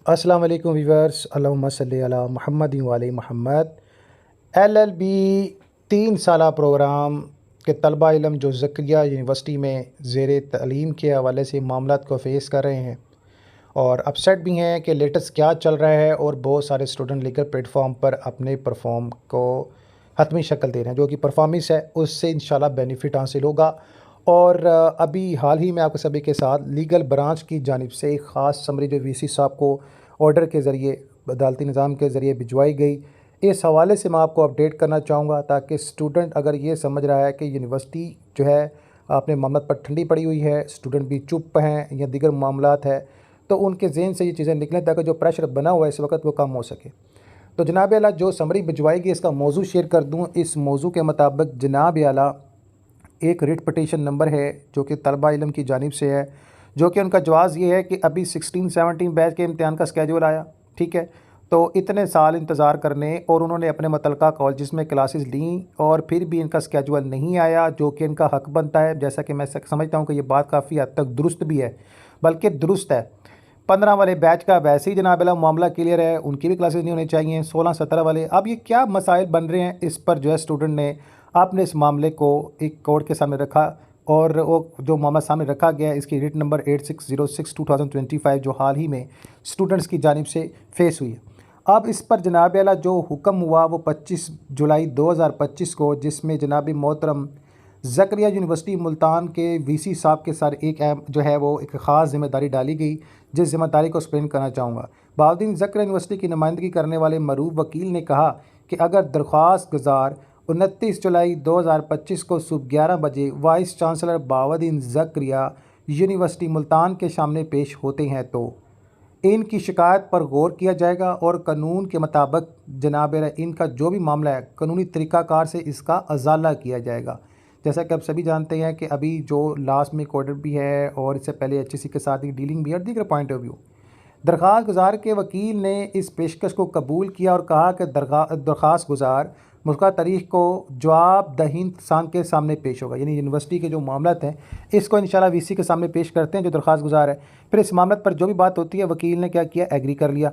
अस्सलाम वालेकुम वीवर्स, अल्लाहुम्मा सल्ली अला मुहम्मद व आले मुहम्मद। LLB 3 साला प्रोग्राम के तलबा इल्म जो ज़करिया यूनिवर्सिटी में ज़ेर तालीम के हवाले से मामलात को फ़ेस कर रहे हैं और अपसेट भी हैं कि लेटेस्ट क्या चल रहा है, और बहुत सारे स्टूडेंट लीगल प्लेटफॉर्म पर अपने परफॉर्म को हतमी शक्ल दे रहे हैं। जो कि परफॉर्मेंस है उससे इंशाल्लाह बेनिफिट हासिल होगा। और अभी हाल ही में आपके सभी के साथ लीगल ब्रांच की जानिब से एक ख़ास समरी जो VC साहब को ऑर्डर के ज़रिए अदालती निज़ाम के ज़रिए भिजवाई गई, इस हवाले से मैं आपको अपडेट करना चाहूँगा, ताकि स्टूडेंट अगर ये समझ रहा है कि यूनिवर्सिटी जो है अपने मामला पर ठंडी पड़ी हुई है, स्टूडेंट भी चुप हैं या दीगर मामलात है, तो उनके जहन से ये चीज़ें निकलें ताकि जो प्रेशर बना हुआ है इस वक्त वो कम हो सके। तो जनाब आला जो समरी भिजवाएगी इसका मौजू शेयर कर दूँ। इस मौजू के मुताबिक जनाब आला एक रिट पटिशन नंबर है जो कि तलबा इल्म की जानिब से है, जो कि उनका जवाज़ ये है कि अभी 16-17 बैच के इम्तिहान का स्केड्यूल आया, ठीक है। तो इतने साल इंतज़ार करने और उन्होंने अपने मुतलका कॉलेज में क्लासेस लीं और फिर भी इनका स्केड्यूल नहीं आया, जो कि इनका हक़ बनता है। जैसा कि मैं समझता हूँ कि ये बात काफ़ी हद तक दुरुस्त भी है, बल्कि दुरुस्त है। 15 वाले बैच का वैसे ही जनाब अल्लाह मामला क्लियर है, उनकी भी क्लासेस नहीं होनी चाहिए। 16-17 वाले अब ये क्या मसाइल बन रहे हैं, इस पर जो है स्टूडेंट ने आपने इस मामले को एक कोर्ट के सामने रखा, और वो जो मामला सामने रखा गया है इसकी रिट नंबर 8606/2025 जो हाल ही में स्टूडेंट्स की जानिब से फेस हुई है। अब इस पर जनाब आला जो हुक्म हुआ वो 25 जुलाई 2025 को, जिसमें जनाब मोहतरम ज़करिया यूनिवर्सिटी मुल्तान के VC साहब के साथ एक अहम जो है वो एक ख़ास ज़िम्मेदारी डाली गई, जिस ज़िम्मेदारी को एक्सप्लेन करना चाहूँगा। बावजूद ज़करिया यूनिवर्सिटी की नुमाइंदगी करने वाले मरूफ वकील ने कहा कि अगर दरख्वास्त गुजार 29 जुलाई 2025 को सुबह 11 बजे vice chancellor Bahauddin Zakariya university Multan के सामने पेश होते हैं तो इनकी शिकायत पर गौर किया जाएगा और कानून के मुताबिक जनाब इनका जो भी मामला है कानूनी तरीक़ाकार से इसका अजाला किया जाएगा। जैसा कि आप सभी जानते हैं कि अभी जो लास्ट में एक ऑर्डर भी है और इससे पहले HSC के साथ ही डीलिंग भी है और दीगर पॉइंट ऑफ व्यू। दरख्वास्त गुजार के वकील ने इस पेशकश को कबूल किया और कहा कि दरख्वास्त गुजार मुज़क्कुरा तारीख को जवाब दहिंद के सामने पेश होगा, यानी यूनिवर्सिटी के जो मामला हैं इसको इंशाल्लाह VC के सामने पेश करते हैं जो दरख्वास्त गुजार है। फिर इस मामले पर जो भी बात होती है वकील ने क्या किया, एग्री कर लिया।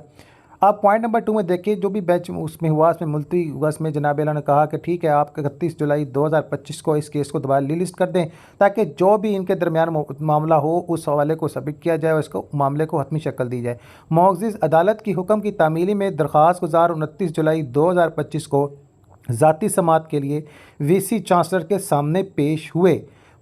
आप पॉइंट नंबर 2 में देखिए, जो भी बैच उसमें हुआ उसमें मुलतवी हुआ, उसमें जनाब आला ने कहा कि ठीक है आप 31 जुलाई 2025 को इस केस को दोबारा लिस्ट कर दें, ताकि जो भी इनके दरमियान मामला हो उस हवाले को सबमिट किया जाए और इसको मामले को हतमी शक्ल दी जाए। मुअज़्ज़िज़ अदालत की हुक्म की तामीली में दरख्वास्त गुजार 29 जुलाई 2025 को ज़ाती समात के लिए VC चांसलर के सामने पेश हुए।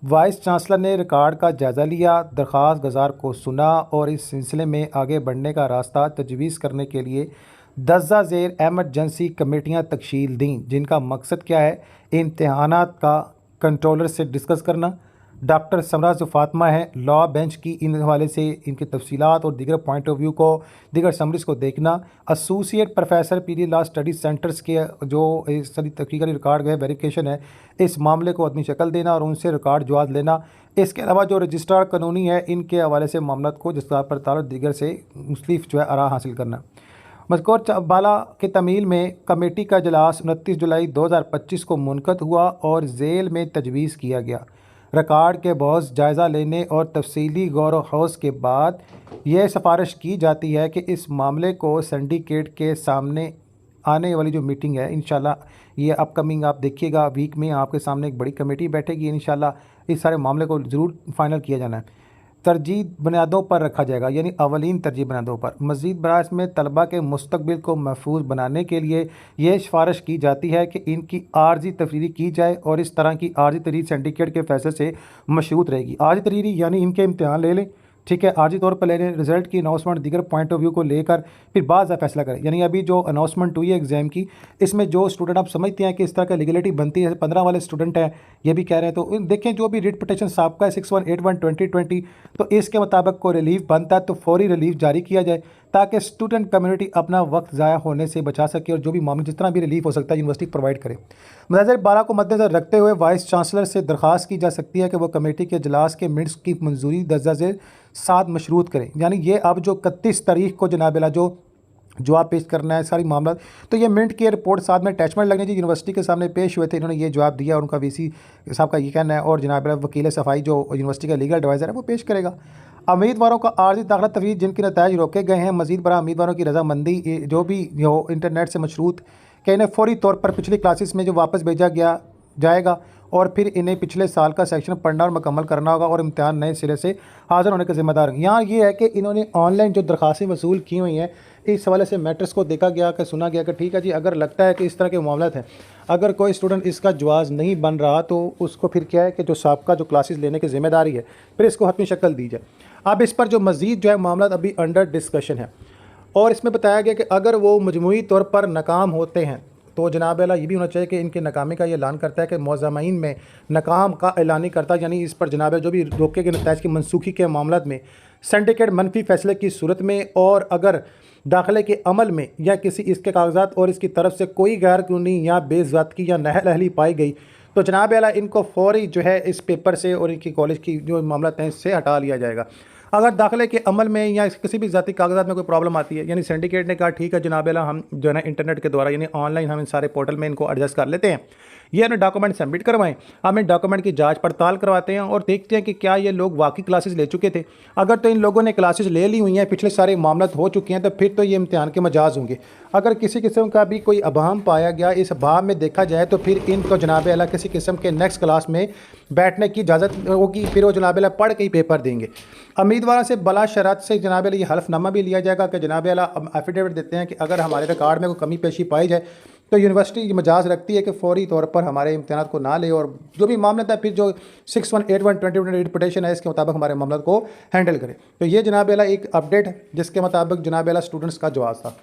वाइस चांसलर ने रिकॉर्ड का जायज़ा लिया, दरख्वास्त गुजार को सुना और इस सिलसिले में आगे बढ़ने का रास्ता तजवीज़ करने के लिए दर्जा ज़ेर एमरजेंसी कमेटियाँ तश्कील दी, जिनका मकसद क्या है, इम्तहानात का कंट्रोलर से डिस्कस करना, डॉक्टर समरा जो फातिमा है लॉ बेंच की इन हवाले से इनकी तफसीलात और दीगर पॉइंट ऑफ व्यू को दीगर समरीज़ को देखना, associate professor PD law study centres के जो सारी तहकीकी रिकॉर्ड गए वेरिफिकेशन है इस मामले को आदमी शक्ल देना और उनसे रिकॉर्ड जवाब लेना। इसके अलावा जो रजिस्ट्रार कानूनी है इनके हवाले से मामला को जस्तार पर ताल्लुक़ दीगर से मुख्तलिफ जो है आरा हासिल करना। मज़कूर बाला के तमील में कमेटी का इजलास 29 जुलाई 2025 को मुनक़द हुआ और झेल में तजवीज़ किया गया। रिकॉर्ड के बहुत जायज़ा लेने और तफसीली गौर व हौस के बाद यह सिफारिश की जाती है कि इस मामले को सिंडिकेट के सामने आने वाली जो मीटिंग है इंशाल्लाह ये अपकमिंग आप देखिएगा वीक में आपके सामने एक बड़ी कमेटी बैठेगी, इंशाल्लाह इस सारे मामले को ज़रूर फाइनल किया जाना है। तरजीह बुनियादों पर रखा जाएगा, यानी अवलीन तरजीह बुनियादों पर। मज़ीद बरास में तलबा के मुस्तकबिल को महफूज बनाने के लिए यह सिफारिश की जाती है कि इनकी आर्जी तफरीरी की जाए और इस तरह की आर्जी तहरीर सिंडिकेट के फैसले से मशरूत रहेगी। आर्जी तहरीरी यानी इनके इम्तहान ले लें, ठीक है, आर्जी तौर पर ले लें, रिज़ल्ट की अनाउंसमेंट दीगर पॉइंट ऑफ व्यू को लेकर फिर बाद फैसला करें। यानी अभी जो अनाउंसमेंट हुई है एग्ज़ाम की, इसमें जो स्टूडेंट आप समझते हैं कि इस तरह का लीगलिटी बनती है, 15 वाले स्टूडेंट हैं ये भी कह रहे हैं, तो देखें जो भी रिट पिटीशन साहब का है 6181/2020, तो इसके मुताबिक को रिलीफ बनता है तो फौरी रिलीफ जारी किया जाए, ताकि स्टूडेंट कम्युनिटी अपना वक्त ज़ाया होने से बचा सके और जो भी मामले जितना भी रिलीफ हो सकता है यूनिवर्सिटी प्रोवाइड करे। मनज़र बाला को मद्देनज़र रखते हुए वाइस चांसलर से दरख्वास्त की जा सकती है कि वह कमेटी के इजलास के मिनट्स की मंजूरी दर्जा ज़ेर साथ मशरूत करें। यानी ये अब जो 31 तारीख को जनाब जो जवाब पेश करना है सारी मामला, तो ये मिनट की रिपोर्ट साथ में अटैचमेंट लगनी चाहिए। यूनिवर्सिटी के सामने पेश हुए थे, इन्होंने ये जवाब दिया और उनका VC साहब का ये कहना है और जनाब वकील सफाई जो यूनिवर्सिटी का लीगल एडवाइज़र है वो पेश करेगा। उम्मीदवारों का आर्जी दाखिला तफवीज़ जिनके नताइज रोके गए हैं, मज़ीद बरा उम्मीदवारों की रजामंदी जो भी हो इंटरनेट से मशरूत कि इन्हें फ़ौरी तौर पर पिछली क्लासेस में जो वापस भेजा गया जाएगा और फिर इन्हें पिछले साल का सेक्शन पढ़ना और मुकम्मल करना होगा और इम्तिहान नए सिरे से हाज़िर होने के ज़िम्मेदार होंगे। यहाँ ये है कि इन्होंने ऑनलाइन जो दरख्वास्तें वसूल की हुई हैं, इस हवाले से मैटर्स को देखा गया कि सुना गया कि ठीक है जी, अगर लगता है कि इस तरह के मामला हैं, अगर कोई स्टूडेंट इसका जवाज़ नहीं बन रहा तो उसको फिर क्या है कि जो साबका जो क्लासेस लेने की ज़िम्मेदारी है, फिर इसको हतमी शक्ल दी जाए। अब इस पर जो मज़ीद जो है मामला अभी अंडर डिस्कशन है और इसमें बताया गया कि अगर वो मजमूई तौर पर नाकाम होते हैं तो जनाब आला ये भी होना चाहिए कि इनके नाकामी का ये ऐलान करता है कि मौज़मीन में नाकाम का ऐलानी करता है, यानी इस पर जनाब जो भी रोके गए नताइज की मनसूखी के मामला में सिंडिकेट मनफी फैसले की सूरत में और अगर दाखिले के अमल में या किसी इसके कागजात और इसकी तरफ से कोई गैर कानूनी या बेज़ातगी या नाअहली अहली पाई गई तो जनाब आला इनको फ़ौरी जो है इस पेपर से और इनकी कॉलेज की जो मामला हैं इससे हटा लिया जाएगा। अगर दाखिले के अमल में या किसी भी ज़ाती कागजात में कोई प्रॉब्लम आती है, यानी सिंडिकेट ने कहा ठीक है जनाब आला हम जो है ना इंटरनेट के द्वारा यानी ऑनलाइन हम इन सारे पोर्टल में इनको एडजस्ट कर लेते हैं, ये हमें डॉक्यूमेंट सबमिट करवाएं, हम इन डॉक्यूमेंट की जांच पड़ताल करवाते हैं और देखते हैं कि क्या ये लोग वाकई क्लासेस ले चुके थे। अगर तो इन लोगों ने क्लासेस ले ली हुई हैं, पिछले सारे मामला हो चुके हैं, तो फिर तो ये इम्तिहान के मजाज होंगे। अगर किसी किस्म का भी कोई अभाम पाया गया, इस अभाव में देखा जाए तो फिर इनको जनाब आला किसी किस्म के नेक्स्ट क्लास में बैठने की इजाज़त होगी, फिर वो जनाब आला पढ़ के ही पेपर देंगे। उम्मीदवार से बला शरात से जनाब आला ये हल्फनामा भी लिया जाएगा कि जनाब आला एफिडेविट देते हैं कि अगर हमारे रिकॉर्ड में कोई कमी पेशी पाई जाए तो यूनिवर्सिटी ये मजाज रखती है कि फ़ौरी तौर पर हमारे इम्तिहान को ना ले और जो भी मामला था फिर जो 6181/2020 पिटीशन है इसके मुताबिक हमारे मामला को हैंडल करें। तो ये जनाब आला एक अपडेट है जिसके मुताबिक जनाब आला स्टूडेंट्स का जवाब था।